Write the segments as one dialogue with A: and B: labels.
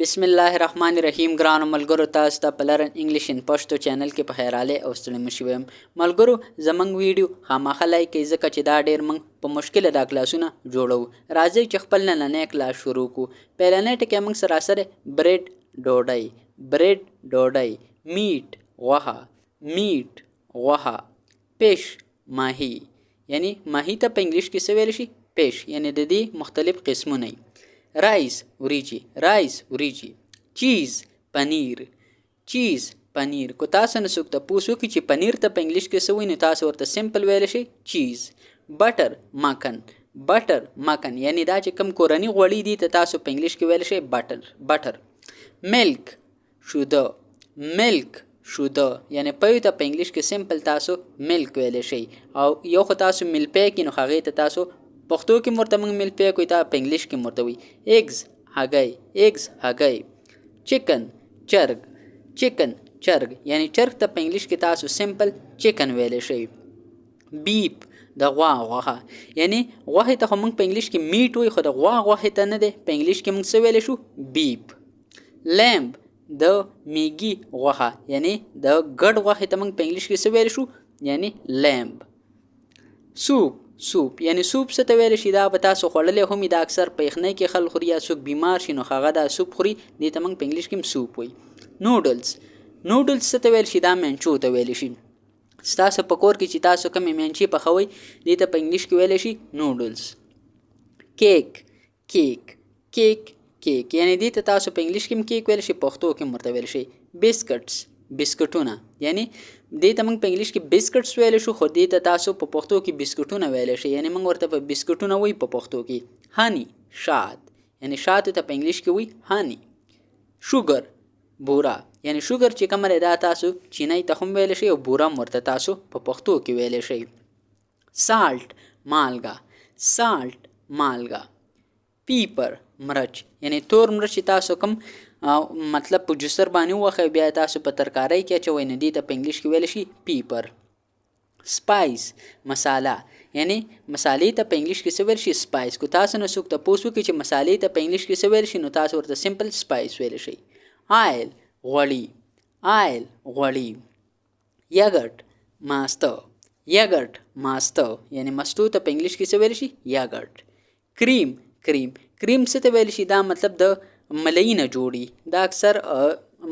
A: بسم الله الرحمن الرحیم. ګرانو ملګرو، تاسو ته په لرن انګلیش ان پښتو چینل کې په خیراله او ستړي مشي ویم. ملګرو زمنګ ویډیو خامخا لایک کړئ ځکه چې دا ډیر موږ په مشکل دا کلاسونه جوړو. راځئ چې خپل نننې کلاس شروع کو. پیلنې ټکی موږ سره بریډ ډوډۍ، بریډ ډوډۍ، میټ غوښه، میټ غوښه، فش ماهی، یعنی ماهی ته په انګلیش کې څه ویل شي؟ فش، یعنی د دې مختلف قسمونه. رایس وریجی، رایس وریجی. چیز پنیر، چیز پنیر. کو تاسو نه څوک تاسو کې چې پنیر ته په انګلیش کې څه وایي نو تاسو ورته سمپل ویل شي چیز. بټر ماکن، بټر ماکن، یعنی دا چې کم کورنی غوړي دي ته تاسو په انګلیش کې ویل شي بټر، بټر. ملک شوده، ملک شوده، یعنی په ته په انګلیش کې سمپل تاسو ملک ویل شي. او یو خو تاسو مل پې کې نو هغه ته تاسو پښتو کې مرته موږ مل پې کوي، ته په انګلیش کې مرته وي ایگز هګۍ، ایگز هګۍ. چکن چرګ، چکن چرګ، یعنی چرګ ته په انګلیش کې تاسو سمپل چکن ویل شي. بیپ د غوا غوښه، یعنی غوښه ته موږ په انګلیش کې میټ وي، خو د غوا غوښه ته نه ده، په انګلیش کې موږ څه ویل شو؟ بیپ. لیمب د میږي غوښه، یعنی د ګډ غوښه ته موږ په انګلیش کې څه ویل شو؟ یعنی لیمب. سوپ، سوپ یعنی سوپ څه ته ویل شي؟ دا به تاسو خوړلې هم دا اکثر په یخنۍ کې خلک خوري، یا څوک بیمار شي نو هغه دا سوپ خوري، دې ته موږ په انګلیش کې سوپ وایي. نوډلز، نوډلز څه ته ویل شي؟ دا منچو ته ویل شي. ستاسو په کور کې چې تاسو کومې منچې پخوئ دې ته په انګلیش کې ویل شي نوډلز. کیک، کیک، کیک، کیک، یعنی دې ته تاسو په انګلیش کې کیک ویل شي، پښتو کې مرته ویل شي بسکټس، بسکټونه، یعنی دې ته موږ په انګلیش کې بسکټس ویل شو، خو دې ته تاسو په پښتو کې بسکټونه ویل شي، یعنی موږ ورته په بسکټونه وایي په پښتو کې. هانی شات، یعنی شات ته په انګلیش کې وایي هانی. شوګر بورا، یعنی شوګر چې کومه دا تاسو چینی ته هم ویل شي او بورا ورته تاسو په پښتو کې ویل شي. سالټ مالګه، سالټ مالګه. پیپر مرچ، یعنی تور مرچ تاسو کوم مطلب په جوسر باندې وخه بیا تاسو په ترکاری کې اچوئ نو دې ته په انګلیش کې ویل شي پیپر. سپایس مساله، یعنی مسالې ته په انګلیش کې څه ویل شي؟ سپایس. کو تاسو نه څوک تاسو کې چې مسالې ته په انګلیش کې څه ویل شي نو تاسو ورته سمپل سپایس ویل شي. آیل غوړي، آیل غوړي. یګرټ ماسته، یګرټ ماسته، یعنی مستو ته په انګلیش کې څه ویل شي؟ یګرټ. کریم، کریم، کریم څه ته ویل شي؟ دا مطلب د ملای نه جوړي، دا اکثر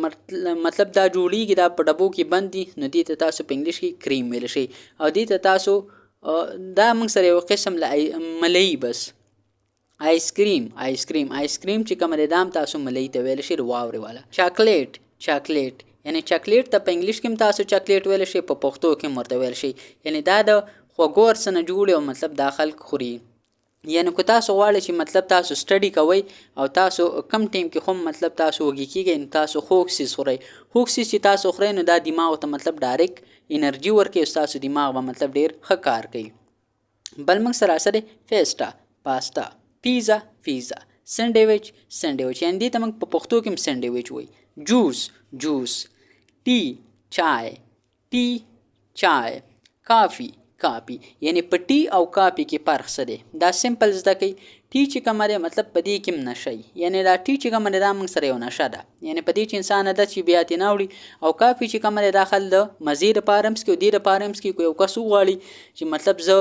A: مطلب دا جوړیږي، دا په ډبو کې بند دي نو دې ته تاسو په انګلیش کې کریم ویل شي. او دې ته تاسو دا موږ سره یو قسم ملای بس. آیس کریم، آیس کریم، آیس کریم چې کوم دام تاسو ملای ته ویل شي واوري والا. چاکلیټ، چاکلیټ، یعنی چاکلیټ ته په انګلیش کې تاسو چاکلیټ ویل شي، په پښتو کې مرته ویل شي، یعنی دا د خوږو سره جوړ او مطلب داخل خوري. یعنی کو تاسو غواړئ چې مطلب تاسو سټډي کوئ او تاسو کم ټیم کې هم مطلب تاسو وږي کیږئ نو تاسو خوږ سیز خورئ. خوږ سیز چې تاسو خورئ نو دا دماغ ته مطلب ډایرکټ انرژي ورکوي، تاسو دماغ به مطلب ډیر ښه کار کوي. بل موږ سره فیسټا پاستا، پیزا پیزا. سینډویچ، سینډویچ، یعنی دې ته موږ په پښتو کې سینډویچ وایي. جوس، جوس. ټي چای، ټي چای. کافي، کاپی، یعنی په ټي او کاپی کې فرق څه دی؟ دا سمپل زده کوي. ټي چې کومه دی مطلب په دې کې نشي، یعنی دا ټي چې کومه دی دا موږ سره یو نشه ده، یعنی په دې چې انسان عادت چې بیا تی ناوړي. او کاپی چې کومه دی داخل د مزید پارمس کې او دې پارمس کې یو کس غواړي چې مطلب زه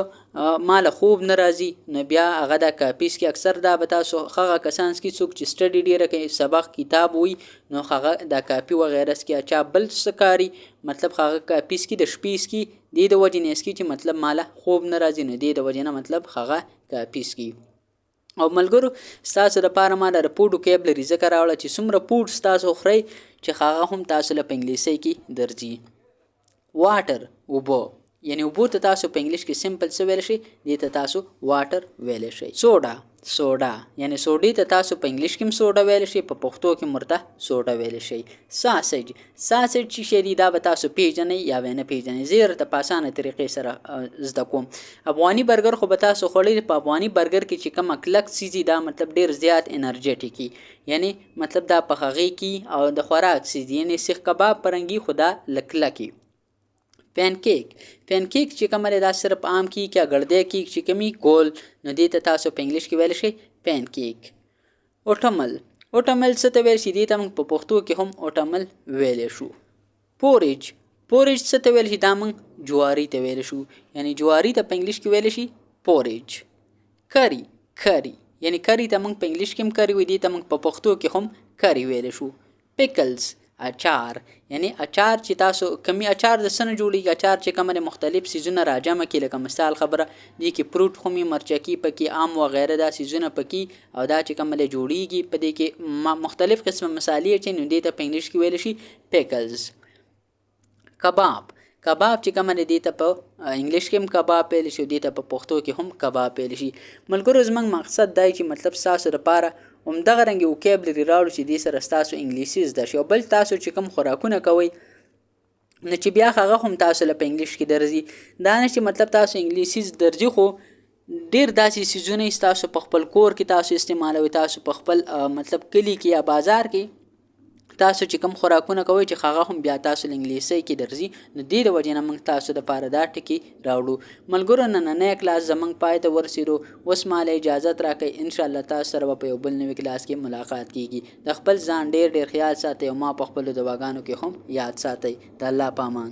A: مال خوب ناراضي نو بیا هغه د کاپیس کې اکثر دا به تاسو هغه کسان کې څوک چې سټډي ډیره کوي، سبق کتاب وي نو هغه د کاپی و غیره کې اچا بل سکاري مطلب هغه کاپیس کې د شپیس کې د وجې نه اسکی چې مطلب مال خوب ناراضي نه دی د وجې نه مطلب هغه کاپیس کې. او ملګرو تاسو لپاره ما د رپورټ وکیبلري ذکر راوړل چې څومره پوډ تاسو خورئ چې هغه هم تاسو له انګلیسي کې درځي. واټر اوبو، یعنی اوبو ته تاسو په انګلیش کې سمپل څه ویل شي؟ دې ته تاسو واټر ویل شي. سوډا، سوډا، یعنی سوډي ته تاسو په انګلیش کې سوډا ویل شي، په پښتو کې مرته سوډا ویل شي. ساسج، ساسج چې شری دا به تاسو پیژنئ یا نه پیژنئ، زیر ته په اسانه طریقې سره زده کوم. افغاني برګر خو به تاسو خوړلی، په افغاني برګر کې چې کوم کلک سیزي دا مطلب ډیر زیات انرژیټیکي، یعنی مطلب دا په هغه کې او د خوراک سیزي، یعنی سیخ کباب پرنګي خدا لکلکی. پینکیک، پینکیک چې کومه دا صرف عام کیک یا ګردې کیک چې کمی ګول نو دې ته تاسو په انګلیش کې ویل شي پینکیک. اوټمل، اوټمل څه ته ویل شي؟ دې ته موږ په پښتو کې هم اوټمل ویلی شو. پورج څه ته ویل شي؟ دا موږ جواري ته ویلی شو، یعنی جواري ته په انګلیش کې ویلی شي پورج. کری یعنی کری ته موږ په انګلیش کې هم کری وي، دې ته موږ په پښتو کې هم کری ویلی شو. پیکلز اچار، یعنی اچار چې تاسو کمی اچار د څه نه جوړیږي؟ اچار چې کوم د مختلف سیزونه راجمع کړي، لکه مثال خبره دې کې فروټ خو مې مرچکي پکې آم وغیره دا سیزونه پکې، او دا چې کوم جوړیږي په دې کې مختلف قسمه مصالحې چې نو دې ته په انګلیش کې ویل شي پیکلز. کباب چې کوم دې ته په انګلیش کې هم کباب ویل شي، دې ته په پښتو کې هم کباب ویل شي. ملګرو زموږ مقصد دی چې مطلب ستاسو لپاره همدغه رنګې وکیبلري راوړو چې دې سره ستاسو انګلیسي زده شي، او بل تاسو چې کوم خوراکونه کوئ نو چې بیا هغه هم تاسو له په انګلیش کې درځي. دا نه چې مطلب تاسو انګلیسي درځي خو ډیر داسې سیزونه تاسو په خپل کور کې تاسو استعمالوي، تاسو په خپل مطلب کلی کې یا بازار کې تاسو چې کوم خوراکونه کوئ چې هغه هم بیا تاسو انګلیسي کې درځي، نو دې د وجې نه موږ تاسو دپاره دا ټکي راوړو. ملګرو نننی کلاس زموږ پای ته ورسېدو، اوس ماله اجازت راکئ، انشاءالله تاسو سره به په یو بل نوي کلاس کې ملاقات کیږي. د خپل ځان ډیر خیال ساتئ او ما په خپلو دواګانو کې هم یاد ساتئ. د الله په امان.